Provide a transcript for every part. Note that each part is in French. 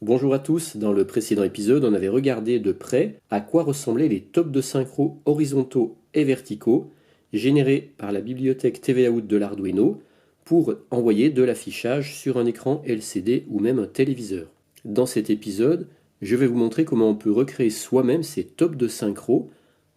Bonjour à tous, dans le précédent épisode, on avait regardé de près à quoi ressemblaient les tops de synchro horizontaux et verticaux générés par la bibliothèque TVAout de l'Arduino pour envoyer de l'affichage sur un écran LCD ou même un téléviseur. Dans cet épisode, je vais vous montrer comment on peut recréer soi-même ces tops de synchro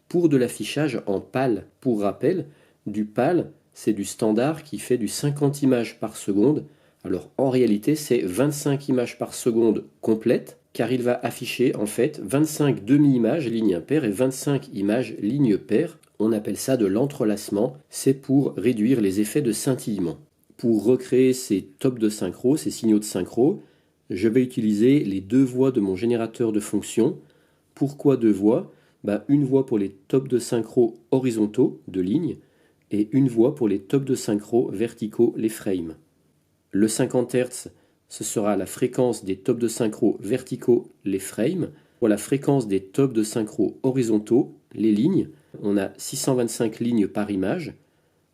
pour de l'affichage en PAL. Pour rappel, du PAL, c'est du standard qui fait du 50 images par seconde. Alors en réalité, c'est 25 images par seconde complète, car il va afficher en fait 25 demi-images ligne impaire et 25 images ligne paire. On appelle ça de l'entrelacement, c'est pour réduire les effets de scintillement. Pour recréer ces tops de synchro, ces signaux de synchro, je vais utiliser les deux voies de mon générateur de fonctions. Pourquoi deux voies? Une voie pour les tops de synchro horizontaux de ligne et une voie pour les tops de synchro verticaux, les frames. Le 50 Hz, ce sera la fréquence des tops de synchro verticaux, les frames. Pour la fréquence des tops de synchro horizontaux, les lignes, on a 625 lignes par image.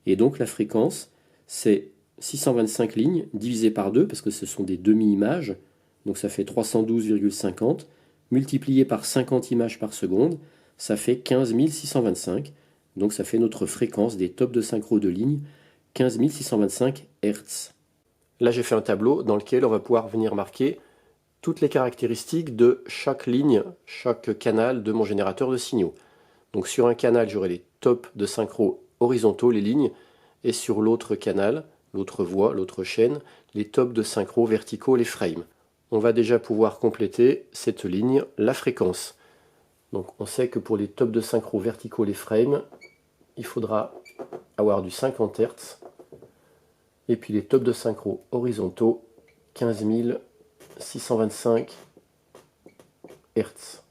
Et donc la fréquence, c'est 625 lignes divisé par 2, parce que ce sont des demi-images. Donc ça fait 312,50. Multiplié par 50 images par seconde, ça fait 15 625. Donc ça fait notre fréquence des tops de synchro de ligne, 15 625 Hz. Là, j'ai fait un tableau dans lequel on va pouvoir venir marquer toutes les caractéristiques de chaque ligne, chaque canal de mon générateur de signaux. Donc sur un canal, j'aurai les tops de synchro horizontaux, les lignes, et sur l'autre canal, l'autre voie, l'autre chaîne, les tops de synchro verticaux, les frames. On va déjà pouvoir compléter cette ligne, la fréquence. Donc on sait que pour les tops de synchro verticaux, les frames, il faudra avoir du 50 Hz. Et puis les tops de synchro horizontaux, 15 625 Hz.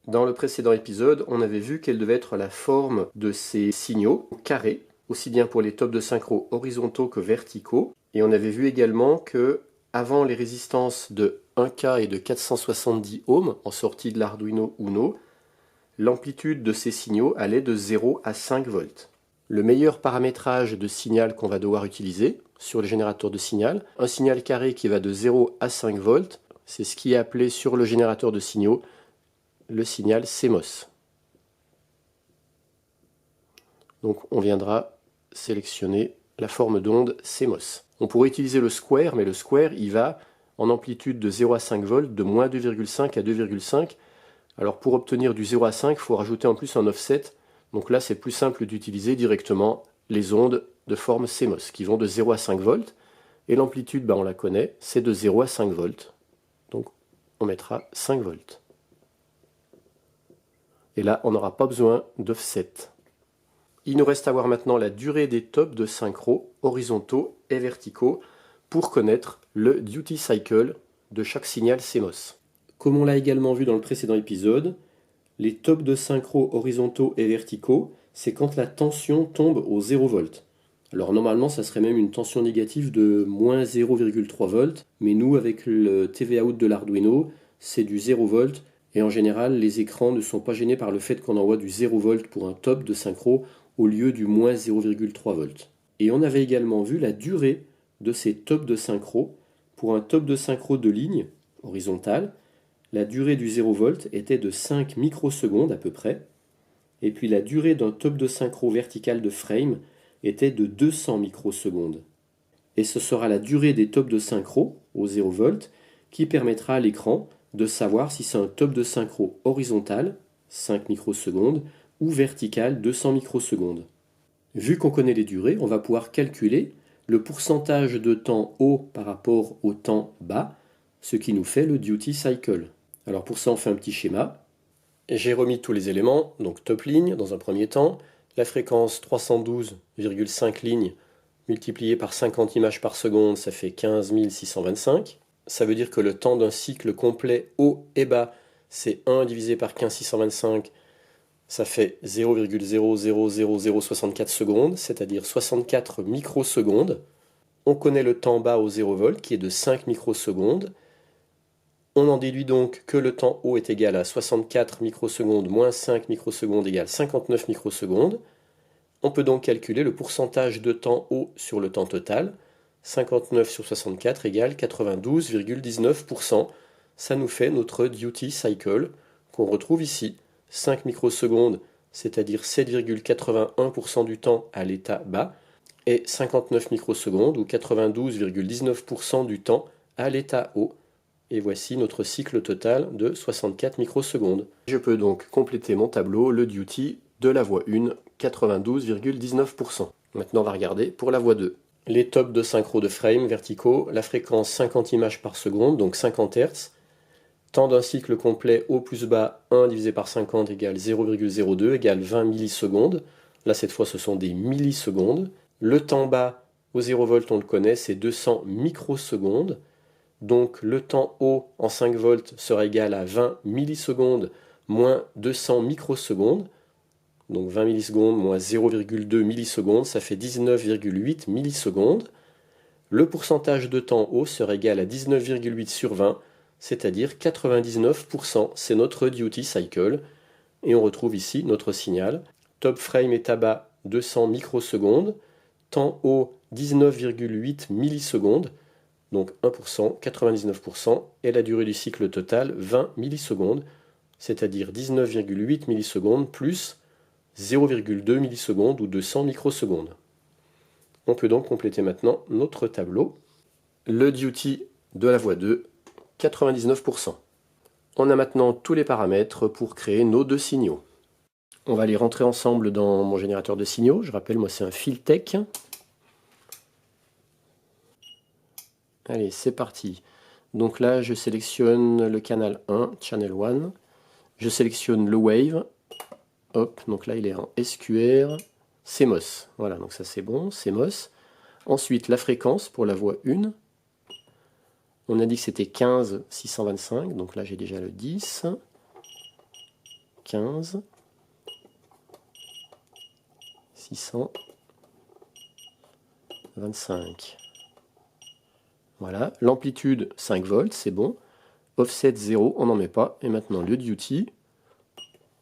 Dans le précédent épisode, on avait vu quelle devait être la forme de ces signaux carrés, aussi bien pour les tops de synchro horizontaux que verticaux. Et on avait vu également que, avant les résistances de 1K et de 470 ohms en sortie de l'Arduino Uno, l'amplitude de ces signaux allait de 0 à 5 volts. Le meilleur paramétrage de signal qu'on va devoir utiliser sur le générateur de signal, un signal carré qui va de 0 à 5 volts, c'est ce qui est appelé sur le générateur de signaux le signal CMOS. Donc on viendra sélectionner la forme d'onde CMOS. On pourrait utiliser le square, mais le square il va en amplitude de 0 à 5 volts de moins 2,5 à 2,5. Alors pour obtenir du 0 à 5, il faut rajouter en plus un offset. Donc là, c'est plus simple d'utiliser directement les ondes de forme CMOS qui vont de 0 à 5 volts. Et l'amplitude, on la connaît, c'est de 0 à 5 volts. Donc on mettra 5 volts. Et là, on n'aura pas besoin d'offset. Il nous reste à voir maintenant la durée des tops de synchro horizontaux et verticaux pour connaître le duty cycle de chaque signal CMOS. Comme on l'a également vu dans le précédent épisode, les tops de synchro horizontaux et verticaux, c'est quand la tension tombe au 0 volt. Alors normalement, ça serait même une tension négative de moins 0,3 volts, mais nous, avec le TVAout de l'Arduino, c'est du 0 volt, et en général, les écrans ne sont pas gênés par le fait qu'on envoie du 0 volt pour un top de synchro au lieu du moins 0,3 volts. Et on avait également vu la durée de ces tops de synchro. Pour un top de synchro de ligne horizontale, la durée du 0 volt était de 5 microsecondes à peu près, et puis la durée d'un top de synchro vertical de frame était de 200 microsecondes. Et ce sera la durée des tops de synchro au 0 volt qui permettra à l'écran de savoir si c'est un top de synchro horizontal, 5 microsecondes, ou vertical, 200 microsecondes. Vu qu'on connaît les durées, on va pouvoir calculer le pourcentage de temps haut par rapport au temps bas, ce qui nous fait le duty cycle. Alors pour ça, on fait un petit schéma. J'ai remis tous les éléments, donc top ligne dans un premier temps, la fréquence 312,5 lignes multiplié par 50 images par seconde, ça fait 15 625. Ça veut dire que le temps d'un cycle complet haut et bas, c'est 1 divisé par 15 625, ça fait 0,000064 secondes, c'est-à-dire 64 microsecondes. On connaît le temps bas au 0 volt qui est de 5 microsecondes. On en déduit donc que le temps haut est égal à 64 microsecondes moins 5 microsecondes égale 59 microsecondes. On peut donc calculer le pourcentage de temps haut sur le temps total. 59 sur 64 égale 92,19%. Ça nous fait notre duty cycle qu'on retrouve ici. 5 microsecondes, c'est-à-dire 7,81% du temps à l'état bas, et 59 microsecondes ou 92,19% du temps à l'état haut. Et voici notre cycle total de 64 microsecondes. Je peux donc compléter mon tableau, le duty de la voie 1, 92,19%. Maintenant on va regarder pour la voie 2. Les tops de synchro de frame verticaux, la fréquence 50 images par seconde, donc 50 Hz. Temps d'un cycle complet haut plus bas, 1 divisé par 50 égale 0,02 égale 20 millisecondes. Là cette fois ce sont des millisecondes. Le temps bas au 0 volt on le connaît, c'est 200 microsecondes. Donc le temps haut en 5 volts sera égal à 20 millisecondes moins 200 microsecondes. Donc 20 millisecondes moins 0,2 millisecondes, ça fait 19,8 millisecondes. Le pourcentage de temps haut sera égal à 19,8 sur 20, c'est-à-dire 99%. C'est notre duty cycle. Et on retrouve ici notre signal. Top frame état bas 200 microsecondes. Temps haut 19,8 millisecondes. Donc 1%, 99%. Et la durée du cycle total 20 millisecondes, c'est-à-dire 19,8 millisecondes plus 0,2 millisecondes ou 200 microsecondes. On peut donc compléter maintenant notre tableau. Le duty de la voie 2, 99%. On a maintenant tous les paramètres pour créer nos deux signaux. On va les rentrer ensemble dans mon générateur de signaux. Je rappelle, moi c'est un Filtech. Allez, c'est parti. Donc là, je sélectionne le canal 1, channel 1. Je sélectionne le wave. Hop, donc là il est en SQR, CMOS. Voilà, donc ça c'est bon, CMOS. Ensuite, la fréquence pour la voie 1. On a dit que c'était 15 625, donc là j'ai déjà le 10. 15 625. Voilà, l'amplitude 5 volts, c'est bon. Offset 0, on n'en met pas. Et maintenant le duty,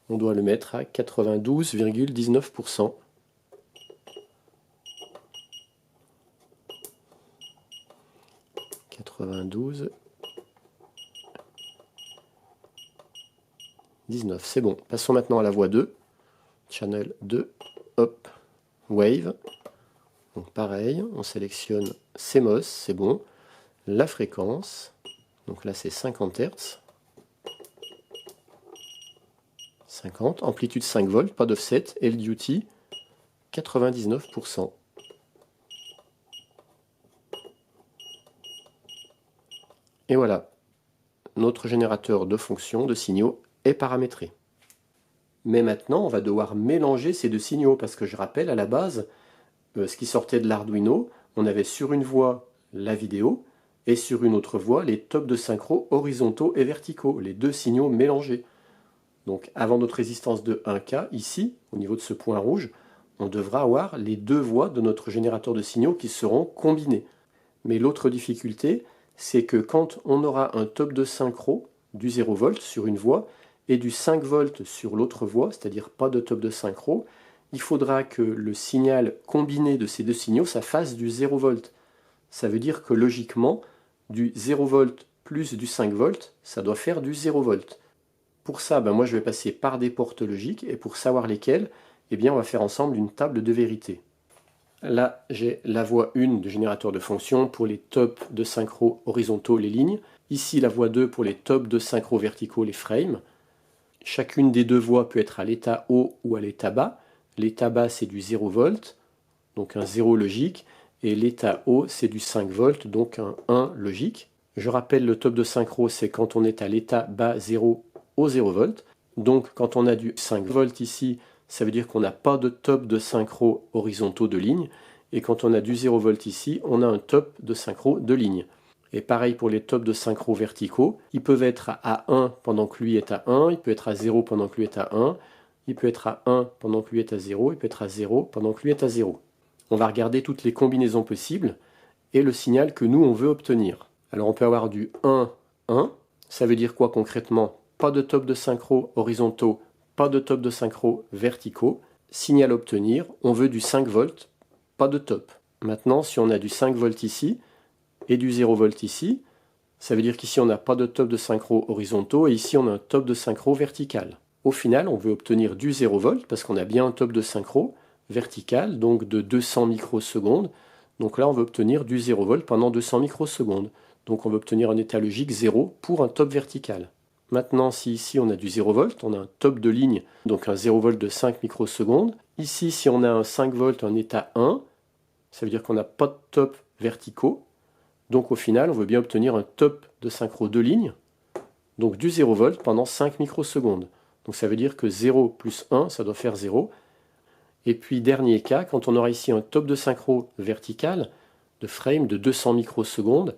on doit le mettre à 92,19%. C'est bon. Passons maintenant à la voie 2. Channel 2. Hop. Wave. Donc pareil, on sélectionne CMOS, c'est bon. La fréquence. Donc là c'est 50 Hz. 50. Amplitude 5 volts, pas d'offset. Et le duty, 99%. Et voilà, notre générateur de fonctions, de signaux, est paramétré. Mais maintenant, on va devoir mélanger ces deux signaux, parce que je rappelle, à la base, ce qui sortait de l'Arduino, on avait sur une voie la vidéo, et sur une autre voie les tops de synchro horizontaux et verticaux, les deux signaux mélangés. Donc avant notre résistance de 1K, ici, au niveau de ce point rouge, on devra avoir les deux voies de notre générateur de signaux qui seront combinées. Mais l'autre difficulté, c'est que quand on aura un top de synchro du 0 volt sur une voie et du 5 volts sur l'autre voie, c'est-à-dire pas de top de synchro, il faudra que le signal combiné de ces deux signaux, ça fasse du 0 volt. Ça veut dire que logiquement, du 0 volt plus du 5 volts, ça doit faire du 0 volt. Pour ça, moi je vais passer par des portes logiques, et pour savoir lesquelles, eh bien, on va faire ensemble une table de vérité. Là, j'ai la voie 1 du générateur de fonctions pour les tops de synchro horizontaux, les lignes. Ici, la voie 2 pour les tops de synchro verticaux, les frames. Chacune des deux voies peut être à l'état haut ou à l'état bas. L'état bas, c'est du 0 volt, donc un 0 logique. Et l'état haut, c'est du 5 volts, donc un 1 logique. Je rappelle, le top de synchro, c'est quand on est à l'état bas 0 au 0 volt. Donc, quand on a du 5 volts ici, ça veut dire qu'on n'a pas de top de synchro horizontaux de ligne. Et quand on a du 0 volt ici, on a un top de synchro de ligne. Et pareil pour les tops de synchro verticaux. Ils peuvent être à 1 pendant que lui est à 1. Il peut être à 0 pendant que lui est à 1. Il peut être à 1 pendant que lui est à 0. Il peut être à 0 pendant que lui est à 0. On va regarder toutes les combinaisons possibles et le signal que nous, on veut obtenir. Alors on peut avoir du 1, 1. Ça veut dire quoi concrètement? Pas de top de synchro horizontaux, pas de top de synchro verticaux. Signal obtenir, on veut du 5 volts, pas de top. Maintenant, si on a du 5 volts ici et du 0 volt ici, ça veut dire qu'ici on n'a pas de top de synchro horizontaux et ici on a un top de synchro vertical. Au final, on veut obtenir du 0 volt parce qu'on a bien un top de synchro vertical, donc de 200 microsecondes. Donc là, on veut obtenir du 0 volt pendant 200 microsecondes. Donc on veut obtenir un état logique 0 pour un top vertical. Maintenant, si ici on a du 0 volt, on a un top de ligne, donc un 0 volt de 5 microsecondes. Ici, si on a un 5 volts, un état 1, ça veut dire qu'on n'a pas de top verticaux. Donc au final, on veut bien obtenir un top de synchro de ligne, donc du 0 volt pendant 5 microsecondes. Donc ça veut dire que 0 plus 1, ça doit faire 0. Et puis dernier cas, quand on aura ici un top de synchro vertical, de frame de 200 microsecondes,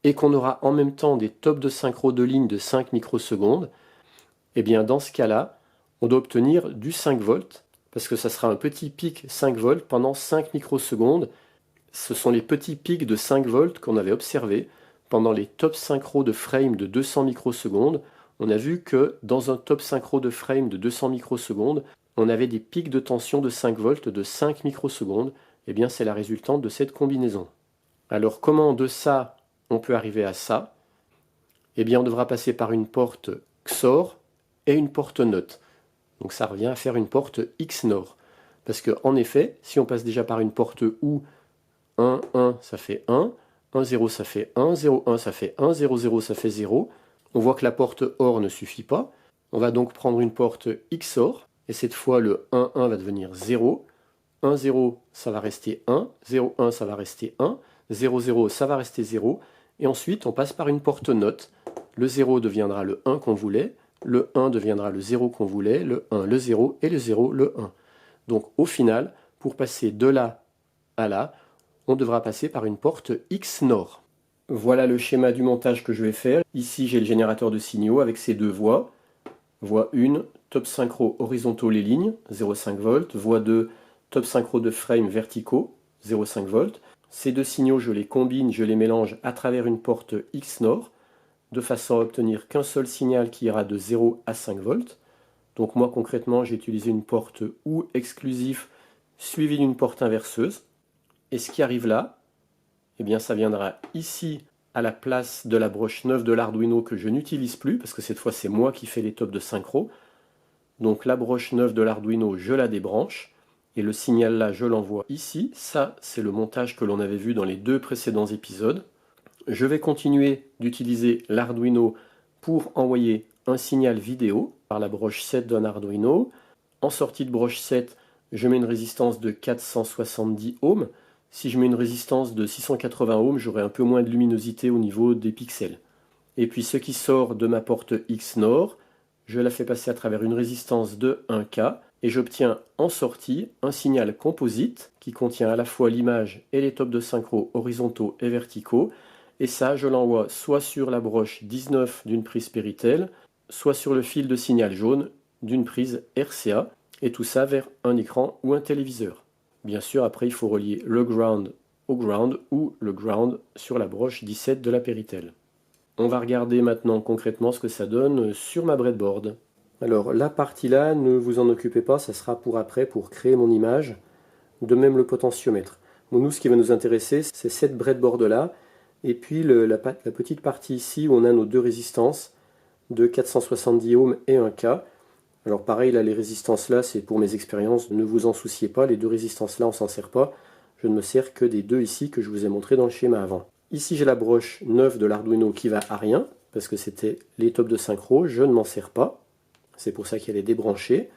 et qu'on aura en même temps des tops de synchro de ligne de 5 microsecondes, et bien dans ce cas-là, on doit obtenir du 5 volts, parce que ça sera un petit pic 5 volts pendant 5 microsecondes. Ce sont les petits pics de 5 volts qu'on avait observés pendant les top synchro de frame de 200 microsecondes. On a vu que dans un top synchro de frame de 200 microsecondes, on avait des pics de tension de 5 volts de 5 microsecondes. Eh bien, c'est la résultante de cette combinaison. Alors, comment de ça, on peut arriver à ça? Eh bien, on devra passer par une porte XOR et une porte NOT. Donc, ça revient à faire une porte XNOR. Parce qu'en effet, si on passe déjà par une porte où 1, 1, ça fait 1, 1, 0, ça fait 1, 0, 1, ça fait 1, 0, 0, ça fait 0. On voit que la porte OR ne suffit pas. On va donc prendre une porte XOR, et cette fois le 1, 1 va devenir 0. 1, 0, ça va rester 1. 0, 1, ça va rester 1. 0, 0, ça va rester 0. Et ensuite, on passe par une porte NOT. Le 0 deviendra le 1 qu'on voulait. Le 1 deviendra le 0 qu'on voulait. Le 1, le 0, et le 0, le 1. Donc au final, pour passer de là à là, on devra passer par une porte XNOR. Voilà le schéma du montage que je vais faire. Ici, j'ai le générateur de signaux avec ses deux voies. Voie 1, top synchro horizontaux les lignes, 0,5 volts. Voie 2, top synchro de frame verticaux, 0,5 volts. Ces deux signaux, je les combine, je les mélange à travers une porte XNOR, de façon à obtenir qu'un seul signal qui ira de 0 à 5 volts. Donc moi, concrètement, j'ai utilisé une porte OU exclusif suivie d'une porte inverseuse. Et ce qui arrive là, eh bien ça viendra ici à la place de la broche 9 de l'Arduino que je n'utilise plus, parce que cette fois c'est moi qui fais les tops de synchro. Donc la broche 9 de l'Arduino, je la débranche, et le signal là, je l'envoie ici. Ça, c'est le montage que l'on avait vu dans les deux précédents épisodes. Je vais continuer d'utiliser l'Arduino pour envoyer un signal vidéo par la broche 7 d'un Arduino. En sortie de broche 7, je mets une résistance de 470 ohms. Si je mets une résistance de 680 ohms, j'aurai un peu moins de luminosité au niveau des pixels. Et puis ce qui sort de ma porte XNOR, je la fais passer à travers une résistance de 1K et j'obtiens en sortie un signal composite qui contient à la fois l'image et les tops de synchro horizontaux et verticaux. Et ça, je l'envoie soit sur la broche 19 d'une prise Péritel, soit sur le fil de signal jaune d'une prise RCA, et tout ça vers un écran ou un téléviseur. Bien sûr, après, il faut relier le ground au ground ou le ground sur la broche 17 de la Péritel. On va regarder maintenant concrètement ce que ça donne sur ma breadboard. Alors la partie là, ne vous en occupez pas, ça sera pour après, pour créer mon image. De même le potentiomètre. Bon, nous, ce qui va nous intéresser, c'est cette breadboard là, et puis la petite partie ici où on a nos deux résistances de 470 ohms et 1K. Alors pareil, là, les résistances là, c'est pour mes expériences, ne vous en souciez pas, les deux résistances là, on s'en sert pas. Je ne me sers que des deux ici que je vous ai montré dans le schéma avant. Ici, j'ai la broche 9 de l'Arduino qui va à rien, parce que c'était les tops de synchro, je ne m'en sers pas. C'est pour ça qu'elle est débranchée.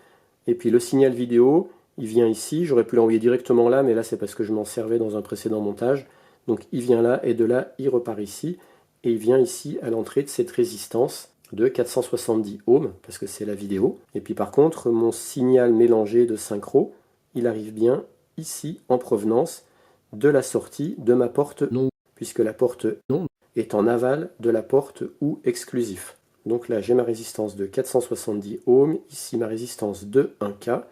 Et puis le signal vidéo, il vient ici, j'aurais pu l'envoyer directement là, mais là c'est parce que je m'en servais dans un précédent montage. Donc il vient là, et de là, il repart ici, et il vient ici à l'entrée de cette résistance de 470 ohms, parce que c'est la vidéo. Et puis par contre, mon signal mélangé de synchro, il arrive bien ici, en provenance de la sortie de ma porte non, puisque la porte non est en aval de la porte OU exclusif. Donc là, j'ai ma résistance de 470 ohms, ici ma résistance de 1K,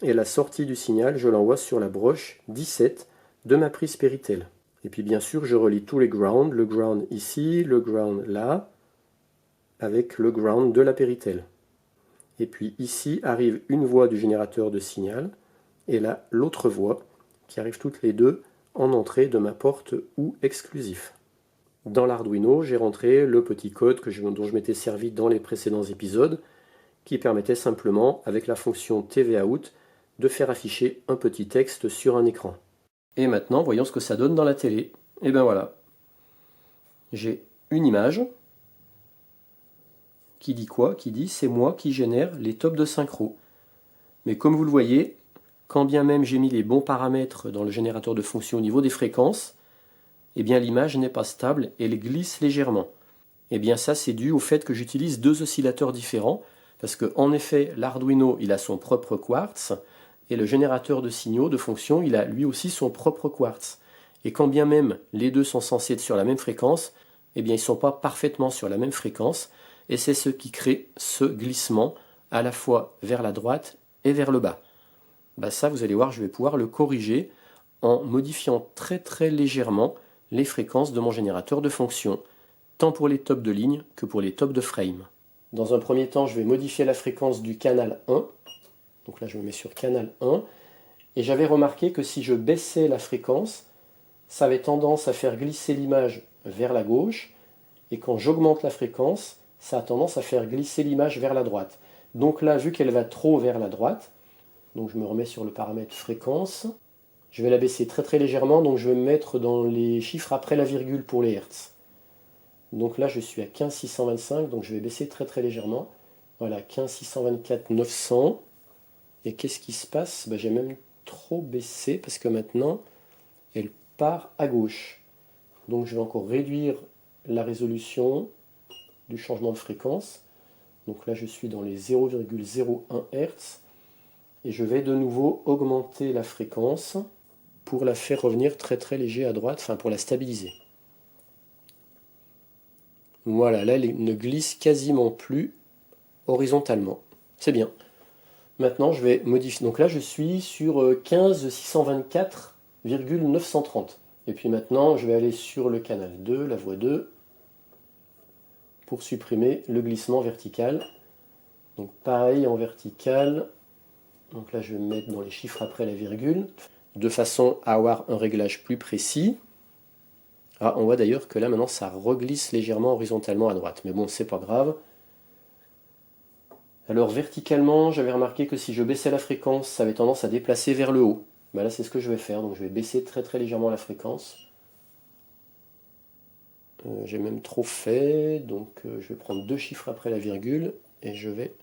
et la sortie du signal, je l'envoie sur la broche 17 de ma prise Péritel. Et puis bien sûr, je relie tous les grounds, le ground ici, le ground là, avec le ground de la Péritel. Et puis ici arrive une voie du générateur de signal, et là l'autre voie qui arrivent toutes les deux en entrée de ma porte ou exclusif. Dans l'Arduino, j'ai rentré le petit code dont je m'étais servi dans les précédents épisodes, qui permettait simplement, avec la fonction TVOut, de faire afficher un petit texte sur un écran. Et maintenant, voyons ce que ça donne dans la télé. Et bien voilà. J'ai une image qui dit quoi? Qui dit c'est moi qui génère les tops de synchro. Mais comme vous le voyez, quand bien même j'ai mis les bons paramètres dans le générateur de fonctions au niveau des fréquences, eh bien l'image n'est pas stable et elle glisse légèrement. Eh bien ça c'est dû au fait que j'utilise deux oscillateurs différents, parce qu'en effet l'Arduino il a son propre quartz, et le générateur de signaux de fonctions il a lui aussi son propre quartz. Et quand bien même les deux sont censés être sur la même fréquence, eh bien ils ne sont pas parfaitement sur la même fréquence, et c'est ce qui crée ce glissement à la fois vers la droite et vers le bas. Ça vous allez voir, je vais pouvoir le corriger en modifiant très très légèrement les fréquences de mon générateur de fonctions, tant pour les tops de ligne que pour les tops de frame. Dans un premier temps, je vais modifier la fréquence du canal 1. Donc là, je me mets sur canal 1. Et j'avais remarqué que si je baissais la fréquence, ça avait tendance à faire glisser l'image vers la gauche. Et quand j'augmente la fréquence, ça a tendance à faire glisser l'image vers la droite. Donc là, vu qu'elle va trop vers la droite, donc je me remets sur le paramètre fréquence. Je vais la baisser très très légèrement, donc je vais me mettre dans les chiffres après la virgule pour les hertz. Donc là je suis à 15625, donc je vais baisser très très légèrement. Voilà, 15624 900. Et qu'est-ce qui se passe? J'ai même trop baissé parce que maintenant elle part à gauche. Donc je vais encore réduire la résolution du changement de fréquence. Donc là je suis dans les 0,01 Hz. Et je vais de nouveau augmenter la fréquence pour la faire revenir très très léger à droite, enfin pour la stabiliser. Voilà, là elle ne glisse quasiment plus horizontalement. C'est bien. Maintenant je vais modifier. Donc là je suis sur 15624,930. Et puis maintenant je vais aller sur le canal 2, la voie 2, pour supprimer le glissement vertical. Donc pareil en vertical. Donc là je vais me mettre dans les chiffres après la virgule, de façon à avoir un réglage plus précis. Ah, on voit d'ailleurs que là maintenant ça reglisse légèrement horizontalement à droite, mais bon c'est pas grave. Alors verticalement, j'avais remarqué que si je baissais la fréquence, ça avait tendance à déplacer vers le haut. Là c'est ce que je vais faire, donc je vais baisser très très légèrement la fréquence. J'ai même trop fait, donc je vais prendre deux chiffres après la virgule et je vais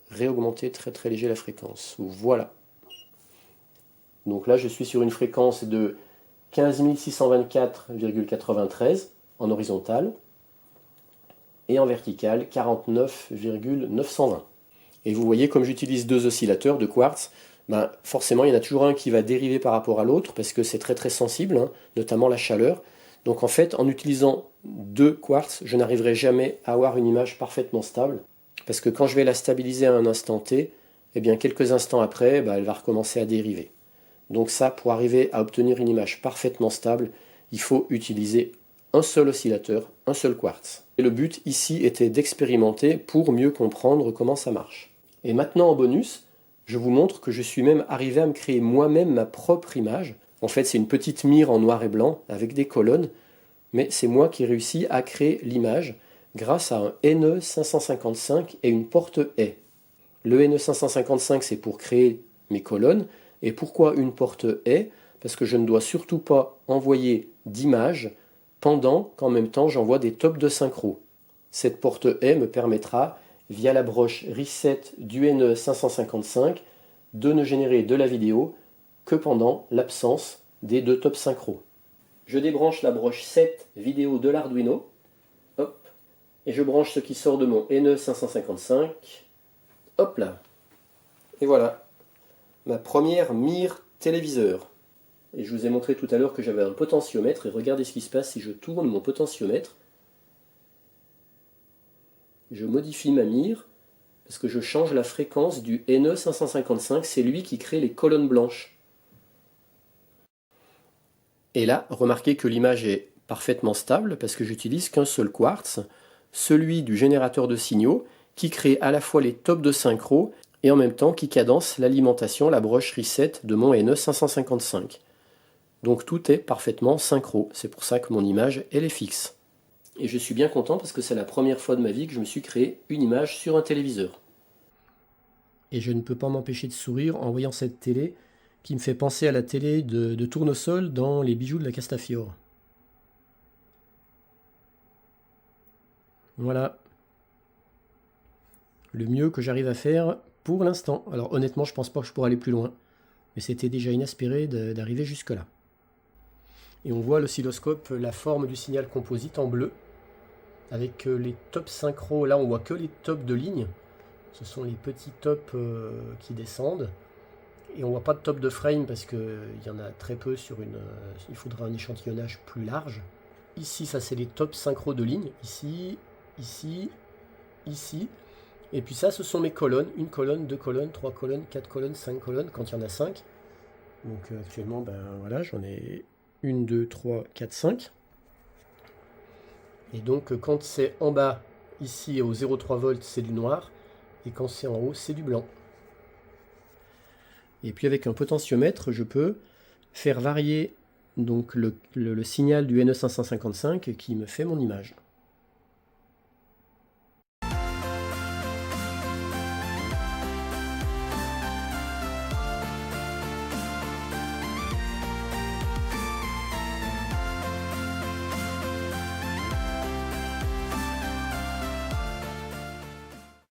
réaugmenter très très léger la fréquence. Voilà. Donc là, je suis sur une fréquence de 15 624,93 en horizontal et en vertical 49,920. Et vous voyez, comme j'utilise deux oscillateurs de quartz, forcément il y en a toujours un qui va dériver par rapport à l'autre parce que c'est très très sensible, notamment la chaleur. Donc en fait, en utilisant deux quartz, je n'arriverai jamais à avoir une image parfaitement stable parce que quand je vais la stabiliser à un instant T, eh bien quelques instants après, elle va recommencer à dériver. Donc ça, pour arriver à obtenir une image parfaitement stable, il faut utiliser un seul oscillateur, un seul quartz. Et le but ici était d'expérimenter pour mieux comprendre comment ça marche. Et maintenant en bonus, je vous montre que je suis même arrivé à me créer moi-même ma propre image. En fait, c'est une petite mire en noir et blanc avec des colonnes, mais c'est moi qui ai réussi à créer l'image grâce à un NE555 et une porte haie. Le NE555, c'est pour créer mes colonnes. Et pourquoi une porte haie? Parce que je ne dois surtout pas envoyer d'image pendant qu'en même temps j'envoie des tops de synchro. Cette porte haie me permettra, via la broche Reset du NE555, de ne générer de la vidéo que pendant l'absence des deux tops synchro. Je débranche la broche 7 vidéo de l'Arduino, hop, et je branche ce qui sort de mon NE555, hop là, et voilà. Ma première mire téléviseur. Et je vous ai montré tout à l'heure que j'avais un potentiomètre, et regardez ce qui se passe si je tourne mon potentiomètre. Je modifie ma mire, parce que je change la fréquence du NE555, c'est lui qui crée les colonnes blanches. Et là, remarquez que l'image est parfaitement stable, parce que j'utilise qu'un seul quartz, celui du générateur de signaux, qui crée à la fois les tops de synchro et en même temps qui cadence l'alimentation, la broche reset de mon NE555. Donc tout est parfaitement synchro, c'est pour ça que mon image elle est fixe. Et je suis bien content parce que c'est la première fois de ma vie que je me suis créé une image sur un téléviseur. Et je ne peux pas m'empêcher de sourire en voyant cette télé qui me fait penser à la télé de Tournesol dans Les Bijoux de la Castafiore. Voilà. Le mieux que j'arrive à faire pour l'instant. Alors honnêtement, je pense pas que je pourrais aller plus loin. Mais c'était déjà inespéré d'arriver jusque là. Et on voit l'oscilloscope, la forme du signal composite en bleu. Avec les tops synchro, là on voit que les tops de ligne. Ce sont les petits tops qui descendent. Et on voit pas de top de frame parce qu'il y en a très peu sur une... il faudra un échantillonnage plus large. Ici, ça c'est les tops synchro de ligne. Ici, ici, ici. Et puis ça, ce sont mes colonnes. Une colonne, deux colonnes, trois colonnes, quatre colonnes, cinq colonnes, quand il y en a 5. Donc actuellement, ben voilà, j'en ai 1, 2, 3, 4, 5. Et donc quand c'est en bas, ici au 0,3 volts, c'est du noir. Et quand c'est en haut, c'est du blanc. Et puis avec un potentiomètre, je peux faire varier donc le signal du NE555 qui me fait mon image.